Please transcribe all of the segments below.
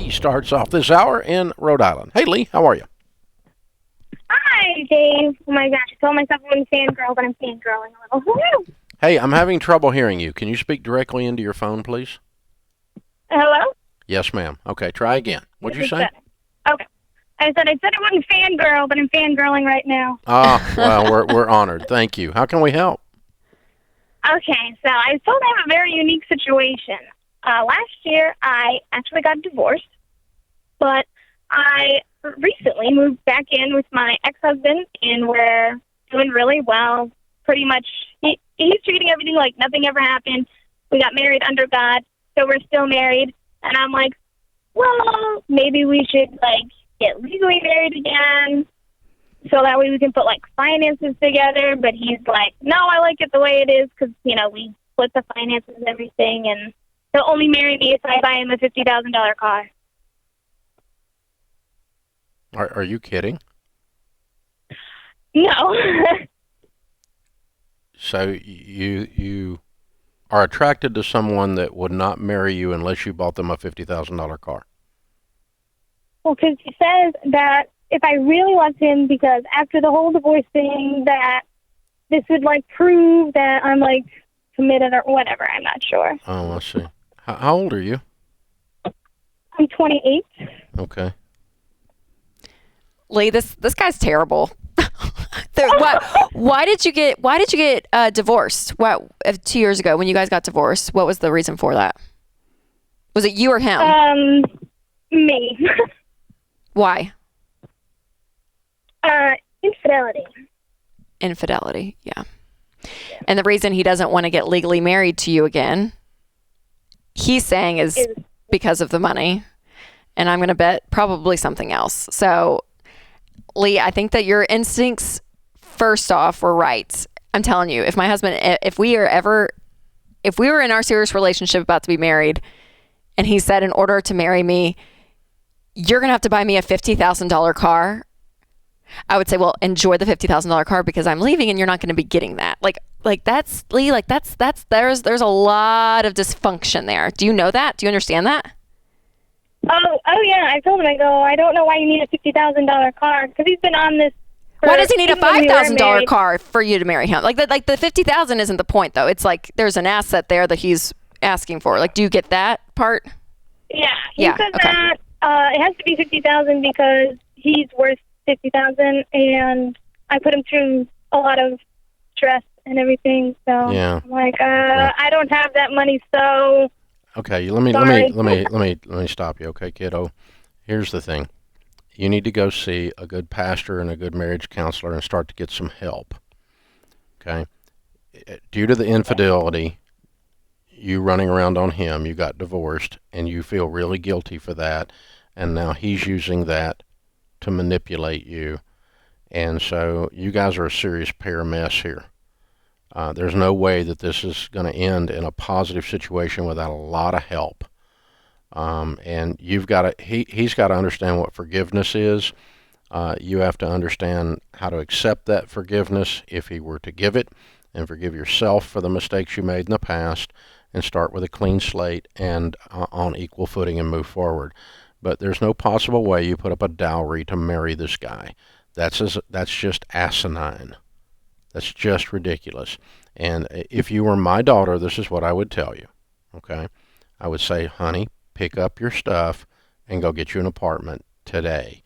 Lee starts off this hour in Rhode Island. Hey, Lee, how are you? Hi, Dave. Oh my gosh, I told myself I wouldn't fangirl, but I'm fangirling a little. Hey, I'm having trouble hearing you. Can you speak directly into your phone, please? Hello? Yes, ma'am. Okay, try again. What'd you say? Okay. I said I wouldn't fangirl, but I'm fangirling right now. Well, we're honored. Thank you. How can we help? Okay, so I was told I have a very unique situation. Last year, I actually got divorced, but I recently moved back in with my ex-husband, and we're doing really well. Pretty much, he's treating everything like nothing ever happened. We got married under God, so we're still married. And I'm like, well, maybe we should, get legally married again, so that way we can put, finances together. But he's like, no, I like it the way it is because, we split the finances and everything, and he'll only marry me if I buy him a $50,000 car. Are you kidding? No. So you are attracted to someone that would not marry you unless you bought them a $50,000 car? Well, because he says that if I really loved him, because after the whole divorce thing, that this would, prove that I'm, committed or whatever. I'm not sure. Oh, I see. How old are you? I'm 28. Okay. Lee, this guy's terrible. Why did you get divorced? 2 years ago when you guys got divorced? What was the reason for that? Was it you or him? Me. Why? Infidelity. Infidelity, yeah. And the reason he doesn't want to get legally married to you again, he's saying is because of the money. And I'm going to bet probably something else. So, Lee, I think that your instincts, first off, were right. I'm telling you, if my husband, if we were in our serious relationship about to be married, and he said, in order to marry me, you're going to have to buy me a $50,000 car, I would say, well, enjoy the $50,000 car because I'm leaving and you're not going to be getting that. That's Lee, there's a lot of dysfunction there. Do you know that? Do you understand that? Oh yeah. I told him, I go, I don't know why you need a $50,000 car because he's been on this. Why does he need a $5,000 car for you to marry him? The $50,000 isn't the point though. It's there's an asset there that he's asking for. Do you get that part? Yeah. He says that it has to be $50,000 because he's worth $50,000, and I put him through a lot of stress and everything. So yeah. I'm like, I don't have that money, so. Okay, let me stop you, okay, kiddo. Here's the thing. You need to go see a good pastor and a good marriage counselor and start to get some help. Okay? Due to the infidelity, you running around on him, you got divorced, and you feel really guilty for that, and now he's using that to manipulate you. And so you guys are a serious pair of mess here. There's no way that this is going to end in a positive situation without a lot of help. And he's got to understand what forgiveness is. You have to understand how to accept that forgiveness if he were to give it, and forgive yourself for the mistakes you made in the past, and start with a clean slate and on equal footing and move forward. But there's no possible way you put up a dowry to marry this guy. That's just asinine. That's just ridiculous. And if you were my daughter, this is what I would tell you, okay? I would say, honey, pick up your stuff and go get you an apartment today.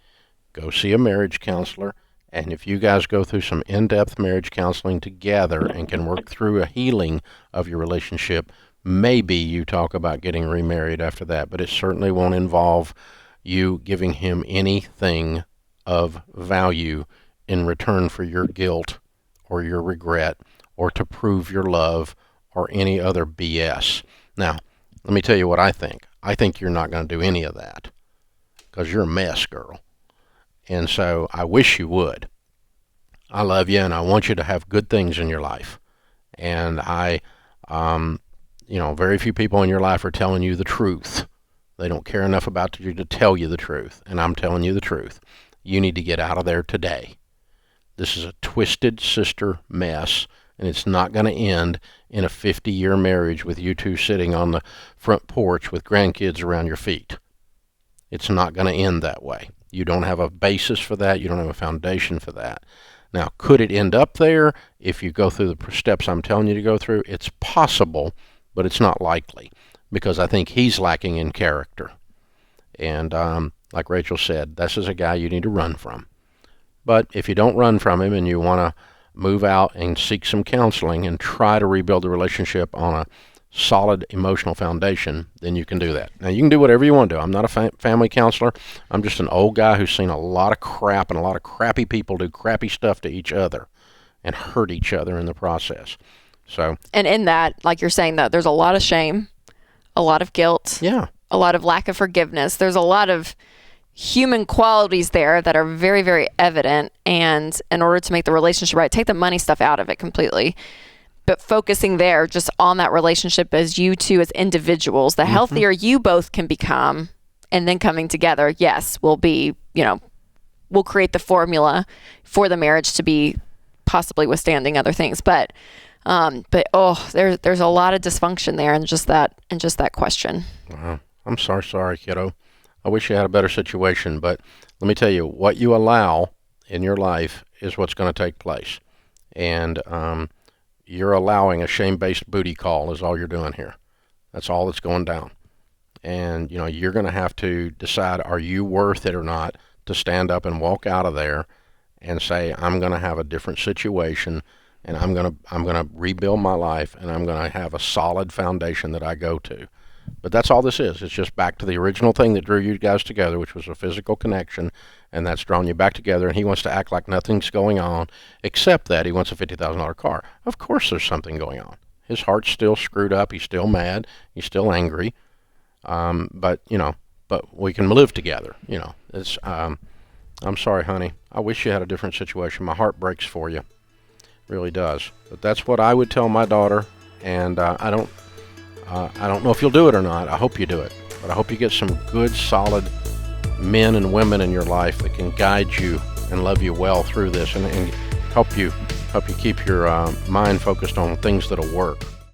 Go see a marriage counselor, and if you guys go through some in-depth marriage counseling together and can work through a healing of your relationship, maybe you talk about getting remarried after that, but it certainly won't involve you giving him anything of value in return for your guilt or your regret, or to prove your love, or any other BS. Now, let me tell you what I think. I think you're not going to do any of that, because you're a mess, girl. And so I wish you would. I love you, and I want you to have good things in your life. And very few people in your life are telling you the truth. They don't care enough about you to tell you the truth, and I'm telling you the truth. You need to get out of there today. This is a twisted sister mess, and it's not going to end in a 50-year marriage with you two sitting on the front porch with grandkids around your feet. It's not going to end that way. You don't have a basis for that. You don't have a foundation for that. Now, could it end up there if you go through the steps I'm telling you to go through? It's possible, but it's not likely, because I think he's lacking in character. And like Rachel said, this is a guy you need to run from. But if you don't run from him and you want to move out and seek some counseling and try to rebuild the relationship on a solid emotional foundation, then you can do that. Now, you can do whatever you want to do. I'm not a family counselor. I'm just an old guy who's seen a lot of crap, and a lot of crappy people do crappy stuff to each other and hurt each other in the process. So, and in that, like you're saying, that there's a lot of shame, a lot of guilt, yeah, a lot of lack of forgiveness. There's a lot of human qualities there that are very, very evident. And in order to make the relationship right, take the money stuff out of it completely. But focusing there just on that relationship as you two as individuals, the healthier you both can become, and then coming together, yes, will be, we'll create the formula for the marriage to be possibly withstanding other things. But there's a lot of dysfunction there in just that question. Wow. I'm sorry, kiddo. I wish you had a better situation, but let me tell you, what you allow in your life is what's going to take place. And you're allowing a shame-based booty call is all you're doing here. That's all that's going down. And, you're going to have to decide, are you worth it or not, to stand up and walk out of there and say, I'm going to have a different situation, and I'm going to rebuild my life, and I'm going to have a solid foundation that I go to. But that's all this is. It's just back to the original thing that drew you guys together, which was a physical connection, and that's drawn you back together, and he wants to act like nothing's going on, except that he wants a $50,000 car. Of course there's something going on. His heart's still screwed up. He's still mad. He's still angry. But we can live together. It's, I'm sorry, honey. I wish you had a different situation. My heart breaks for you. It really does. But that's what I would tell my daughter, and I don't know if you'll do it or not. I hope you do it. But I hope you get some good, solid men and women in your life that can guide you and love you well through this, and help you keep your mind focused on things that'll work.